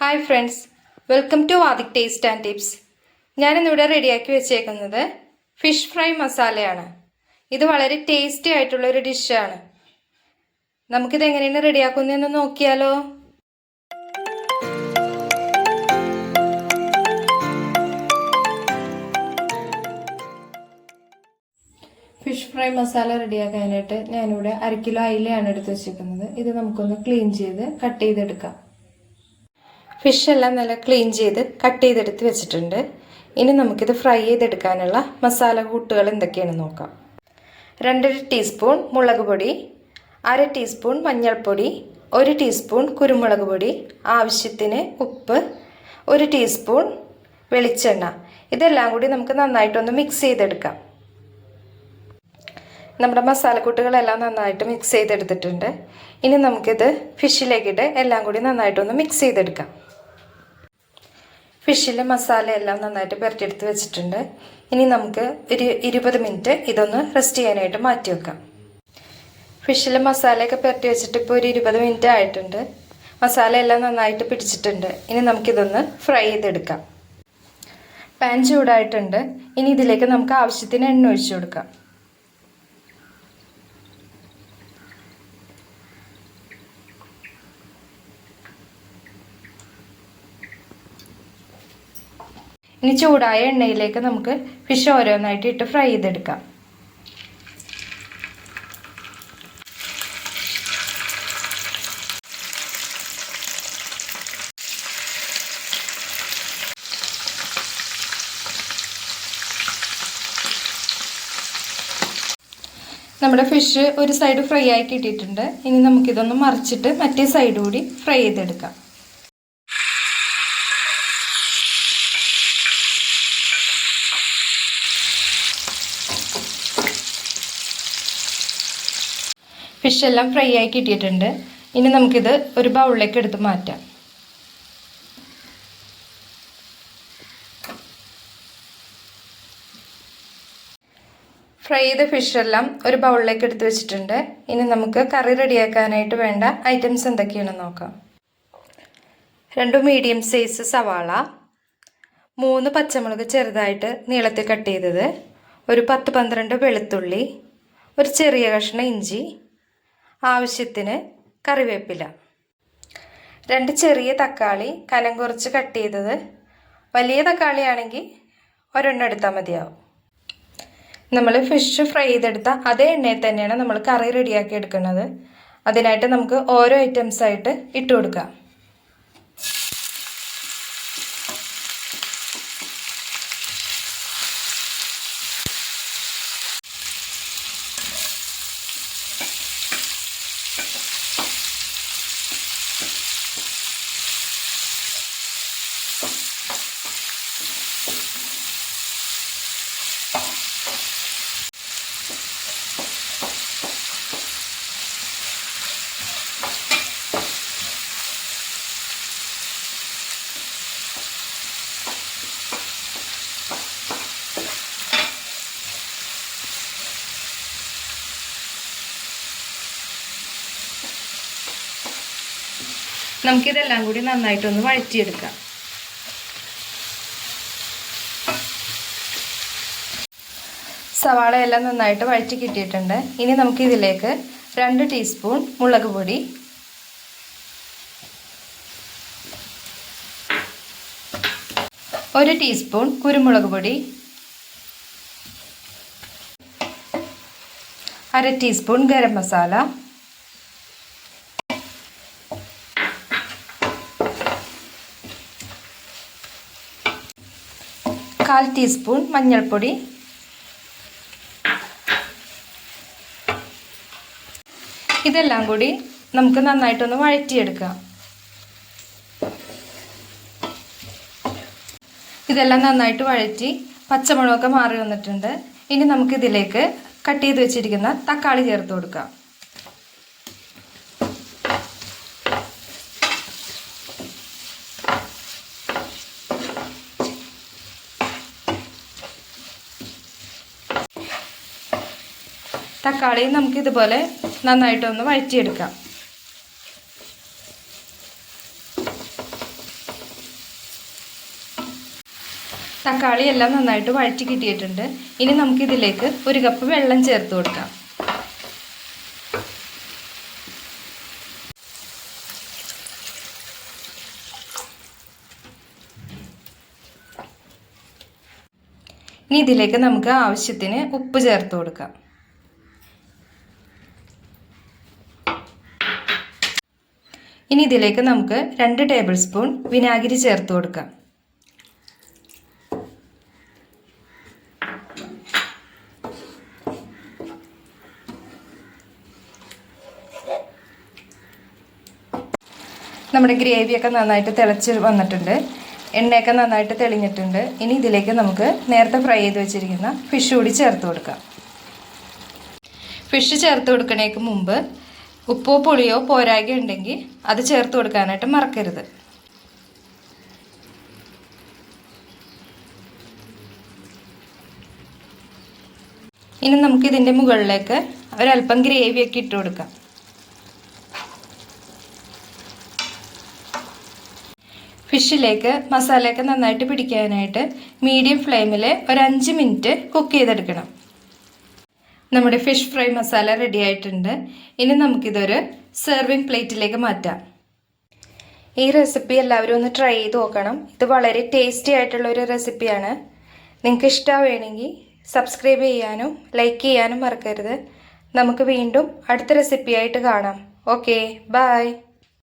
Hi friends, welcome to Vadik taste and tips. ഞാനിന്നിവിടെ റെഡിയാക്കി വെച്ചേക്കുന്നത് ഫിഷ് ഫ്രൈ മസാലയാണ്. ഇത് വളരെ ടേസ്റ്റി ആയിട്ടുള്ള ഒരു ഡിഷാണ്. നമുക്കിത് എങ്ങനെയാണ് റെഡിയാക്കുന്നതെന്ന് നോക്കിയാലോ. ഫിഷ് ഫ്രൈ മസാല റെഡിയാക്കാനായിട്ട് ഞാനിവിടെ 1/2 കിലോ അയിലയാണ് എടുത്ത് വെച്ചിരിക്കുന്നത്. ഇത് നമുക്കൊന്ന് ക്ലീൻ ചെയ്ത് കട്ട് ചെയ്തെടുക്കാം. ഫിഷ് എല്ലാം നല്ല ക്ലീൻ ചെയ്ത് കട്ട് ചെയ്തെടുത്ത് വെച്ചിട്ടുണ്ട്. ഇനി നമുക്കിത് ഫ്രൈ ചെയ്തെടുക്കാനുള്ള മസാല കൂട്ടുകൾ എന്തൊക്കെയാണെന്ന് നോക്കാം. 2 ടീസ്പൂൺ മുളക് പൊടി, 1/2 ടീസ്പൂൺ മഞ്ഞൾപ്പൊടി, 1 ടീസ്പൂൺ കുരുമുളക് പൊടി, ആവശ്യത്തിന് ഉപ്പ്, 1 ടീസ്പൂൺ വെളിച്ചെണ്ണ. ഇതെല്ലാം കൂടി നമുക്ക് നന്നായിട്ടൊന്ന് മിക്സ് ചെയ്തെടുക്കാം. നമ്മുടെ മസാലക്കൂട്ടുകളെല്ലാം നന്നായിട്ട് മിക്സ് ചെയ്തെടുത്തിട്ടുണ്ട്. ഇനി നമുക്കിത് ഫിഷിലേക്കിട്ട് എല്ലാം കൂടി നന്നായിട്ടൊന്ന് മിക്സ് ചെയ്തെടുക്കാം. ഫിഷിലെ മസാല എല്ലാം നന്നായിട്ട് പുരട്ടിയെടുത്ത് വെച്ചിട്ടുണ്ട്. ഇനി നമുക്ക് ഒരു 20 മിനിറ്റ് ഇതൊന്ന് റെസ്റ്റ് ചെയ്യാനായിട്ട് മാറ്റി വെക്കാം. ഫിഷിലെ മസാലയൊക്കെ പുരട്ടി വെച്ചിട്ട് ഇപ്പോൾ ഒരു 20 മിനിറ്റ് ആയിട്ടുണ്ട്. മസാല എല്ലാം നന്നായിട്ട് പിടിച്ചിട്ടുണ്ട്. ഇനി നമുക്കിതൊന്ന് ഫ്രൈ ചെയ്തെടുക്കാം. പാൻ ചൂടായിട്ടുണ്ട്. ഇനി ഇതിലേക്ക് നമുക്ക് ആവശ്യത്തിന് എണ്ണ ഒഴിച്ചു കൊടുക്കാം. ഇനി ചൂടായ എണ്ണയിലേക്ക് നമുക്ക് ഫിഷ് ഓരോന്നായിട്ട് ഇട്ട് ഫ്രൈ ചെയ്തെടുക്കാം. നമ്മുടെ ഫിഷ് ഒരു സൈഡ് ഫ്രൈ ആയി കിട്ടിയിട്ടുണ്ട്. ഇനി നമുക്കിതൊന്ന് മറിച്ചിട്ട് മറ്റേ സൈഡ് കൂടി ഫ്രൈ ചെയ്തെടുക്കാം. ഫിഷ് എല്ലാം ഫ്രൈ ആയി കിട്ടിയിട്ടുണ്ട്. ഇനി നമുക്കിത് ഒരു ബൗളിലേക്ക് എടുത്ത് മാറ്റാം. ഫ്രൈ ചെയ്ത ഫിഷെല്ലാം ഒരു ബൗളിലേക്ക് എടുത്ത് വെച്ചിട്ടുണ്ട്. ഇനി നമുക്ക് കറി റെഡിയാക്കാനായിട്ട് വേണ്ട ഐറ്റംസ് എന്തൊക്കെയാണെന്ന് നോക്കാം. 2 മീഡിയം സൈസ് സവാള, 3 പച്ചമുളക് ചെറുതായിട്ട് നീളത്തിൽ കട്ട് ചെയ്തത്, ഒരു 10-12 വെളുത്തുള്ളി, ഒരു ചെറിയ കഷ്ണം ഇഞ്ചി, ആവശ്യത്തിന് കറിവേപ്പില, 2 ചെറിയ തക്കാളി കനം കുറച്ച് കട്ട് ചെയ്തത്. വലിയ തക്കാളി ആണെങ്കിൽ ഒരെണ്ണം എടുത്താൽ മതിയാവും. നമ്മൾ ഫിഷ് ഫ്രൈ ചെയ്തെടുത്ത അതേ എണ്ണയിൽ തന്നെയാണ് നമ്മൾ കറി റെഡിയാക്കി എടുക്കുന്നത്. അതിനായിട്ട് നമുക്ക് ഓരോ ഐറ്റംസ് ആയിട്ട് ഇട്ട് കൊടുക്കാം. നമുക്കിതെല്ലാം കൂടി നന്നായിട്ടൊന്ന് വഴറ്റിയെടുക്കാം. സവാള എല്ലാം നന്നായിട്ട് വഴറ്റി കിട്ടിയിട്ടുണ്ട്. ഇനി നമുക്കിതിലേക്ക് 2 ടീസ്പൂൺ മുളക് പൊടി, 1 ടീസ്പൂൺ കുരുമുളക് പൊടി, 1/2 ടീസ്പൂൺ ഗരം മസാല, 1/4 ടീസ്പൂൺ മഞ്ഞൾപ്പൊടി, ഇതെല്ലാം കൂടി നമുക്ക് നന്നായിട്ടൊന്ന് വഴറ്റിയെടുക്കാം. ഇതെല്ലാം നന്നായിട്ട് വഴറ്റി പച്ചമുളകൊക്കെ മാറി വന്നിട്ടുണ്ട്. ഇനി നമുക്കിതിലേക്ക് കട്ട് ചെയ്ത് വെച്ചിരിക്കുന്ന തക്കാളി ചേർത്ത് കൊടുക്കാം. തക്കാളി നമുക്കിതുപോലെ നന്നായിട്ടൊന്ന് വഴറ്റിയെടുക്കാം. തക്കാളി എല്ലാം നന്നായിട്ട് വഴറ്റി കിട്ടിയിട്ടുണ്ട്. ഇനി നമുക്കിതിലേക്ക് 1 കപ്പ് വെള്ളം ചേർത്ത് കൊടുക്കാം. ഇനി ഇതിലേക്ക് നമുക്ക് ആവശ്യത്തിന് ഉപ്പ് ചേർത്ത് കൊടുക്കാം. ഇനി ഇതിലേക്ക് നമുക്ക് 2 ടേബിൾ സ്പൂൺ വിനാഗിരി ചേർത്ത് കൊടുക്കാം. നമ്മുടെ ഗ്രേവിയൊക്കെ നന്നായിട്ട് തിളച്ച് വന്നിട്ടുണ്ട്. എണ്ണയൊക്കെ നന്നായിട്ട് തെളിഞ്ഞിട്ടുണ്ട്. ഇനി ഇതിലേക്ക് നമുക്ക് നേരത്തെ ഫ്രൈ ചെയ്ത് വെച്ചിരിക്കുന്ന ഫിഷ് കൂടി ചേർത്ത് കൊടുക്കാം. ഫിഷ് ചേർത്ത് കൊടുക്കണേക്ക് മുമ്പ് ഉപ്പോ പുളിയോ പോരായ്ക ഉണ്ടെങ്കിൽ അത് ചേർത്ത് കൊടുക്കാനായിട്ട് മറക്കരുത്. ഇനി നമുക്കിതിൻ്റെ മുകളിലേക്ക് ഒരല്പം ഗ്രേവിയൊക്കെ ഇട്ട് കൊടുക്കാം. ഫിഷിലേക്ക് മസാലയൊക്കെ നന്നായിട്ട് പിടിക്കാനായിട്ട് മീഡിയം ഫ്ലെയിമിൽ ഒരു 5 മിനിറ്റ് കുക്ക് ചെയ്തെടുക്കണം. നമ്മുടെ ഫിഷ് ഫ്രൈ മസാല റെഡി ആയിട്ടുണ്ട്. ഇനി നമുക്കിതൊരു സെർവിങ് പ്ലേറ്റിലേക്ക് മാറ്റാം. ഈ റെസിപ്പി എല്ലാവരും ഒന്ന് ട്രൈ ചെയ്ത് നോക്കണം. ഇത് വളരെ ടേസ്റ്റി ആയിട്ടുള്ളൊരു റെസിപ്പിയാണ്. നിങ്ങൾക്ക് ഇഷ്ടമാവുകയാണെങ്കിൽ സബ്സ്ക്രൈബ് ചെയ്യാനും ലൈക്ക് ചെയ്യാനും മറക്കരുത്. നമുക്ക് വീണ്ടും അടുത്ത റെസിപ്പിയായിട്ട് കാണാം. Okay, by.